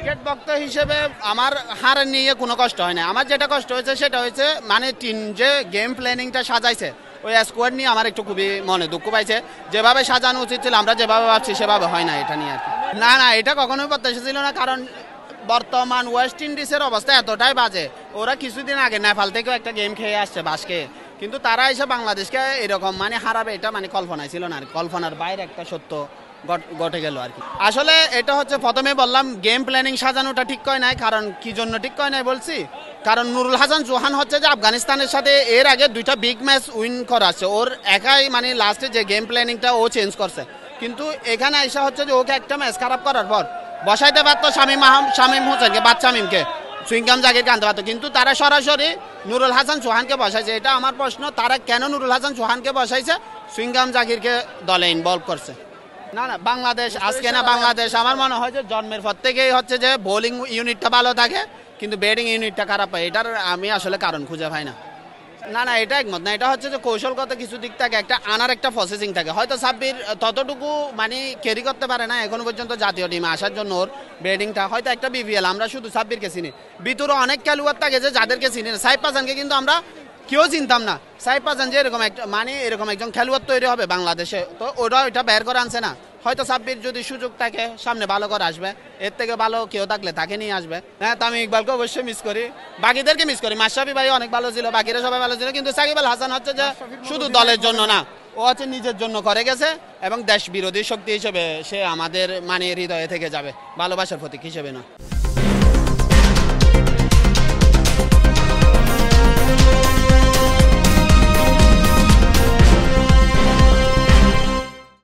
Cricket ভক্ত হিসেবে আমার হার নিয়ে কোনো কষ্ট হয় না। আমার যেটা কষ্ট হয়েছে সেটা হচ্ছে মানে টিম যে গেম প্ল্যানিংটা সাজাইছে ওই স্কোয়াড নিয়ে আমার একটু খুবই মনে দুঃখ পাইছে। যেভাবে সাজানো উচিত ছিল আমরা যেভাবে ভাবছি সেভাবে হয় না এটা নিয়ে আর কি। না এটা কখনোই প্রত্যাশা ছিল না, কারণ বর্তমান ওয়েস্ট ইন্ডিজের অবস্থা এতটাই বাজে। ওরা কিছুদিন আগে নেপাল থেকেও একটা গেম খেয়ে আসছে বাসকে, কিন্তু তারা এসে বাংলাদেশকে এরকম মানে হারাবে এটা মানে কল্পনায় ছিল না আর কল্পনার বাইরে একটা সত্য ঘটে গেল আর কি। আসলে এটা হচ্ছে প্রথমে বললাম গেম প্ল্যানিং সাজানোটা ঠিক হয় নাই। কারণ কি জন্য ঠিক হয় নাই বলছি, কারণ নুরুল হাসান চৌহান হচ্ছে যে আফগানিস্তানের সাথে এর আগে 2টা বিগ ম্যাচ উইন করা আছে, ওর একাই মানে লাস্টে যে গেম প্ল্যানিংটা ও চেঞ্জ করছে। কিন্তু এখানে আইসা হচ্ছে যে ওকে একটা ম্যাচ খারাপ করার পর বসাইতে পারতো শামীম হোসেনকে, শামীমকে, সুইংগাম জাগিরকে আনতে পারতো, কিন্তু তারা সরাসরি নুরুল হাসান চৌহানকে বসাইছে। এটা আমার প্রশ্ন, তারা কেন নুরুল হাসান চৌহানকে বসাইছে, সুইংগাম জাগিরকে দলে ইনভলভ করছে? না বাংলাদেশ আজকে না, বাংলাদেশ আমার মনে হয় যে জন্মের পর থেকেই হচ্ছে যে বোলিং ইউনিটটা ভালো থাকে কিন্তু ব্যাটিং ইউনিটটা খারাপ হয়। এটার আমি আসলে কারণ খুঁজে পাই না। এটা একমত না। এটা হচ্ছে যে কৌশলগত কিছু দিক থাকে, একটা আনার একটা প্রসেসিং থাকে। হয়তো সাব্বির ততটুকু মানে ক্যারি করতে পারে না এখনো পর্যন্ত জাতীয় টিমে আসার জন্য। ওর ব্যাটিংটা হয়তো একটা বিপিএল, আমরা শুধু সাব্বিরকে চিনি, ভিতরে অনেক খেলোয়াড় থাকে যে যাদেরকে চিনি না। সাইফ হাসানকে কিন্তু আমরা কেউ চিনতাম না। সাইফ হাসান যে এরকম একটা মানে এরকম একজন খেলোয়াড় তৈরি হবে বাংলাদেশে, তো ওটা বের করে আনছে না। হয়তো সাব্বির যদি সুযোগ থাকে সামনে ভালো করে আসবে, এর থেকে ভালো কেউ থাকলে তাকে নিয়ে আসবে। হ্যাঁ, তামিম ইকবালকে অবশ্যই মিস করি, বাকিদেরকে মিস করি। মাশরাফি ভাই অনেক ভালো ছিল, বাকিরা সবাই ভালো ছিল, কিন্তু সাকিব আল হাসান হচ্ছে যে শুধু দলের জন্য না, ও হচ্ছে নিজের জন্য করে গেছে এবং দেশ বিরোধী শক্তি হিসেবে সে আমাদের মানে হৃদয়ে থেকে যাবে, ভালোবাসার প্রতীক হিসেবে না।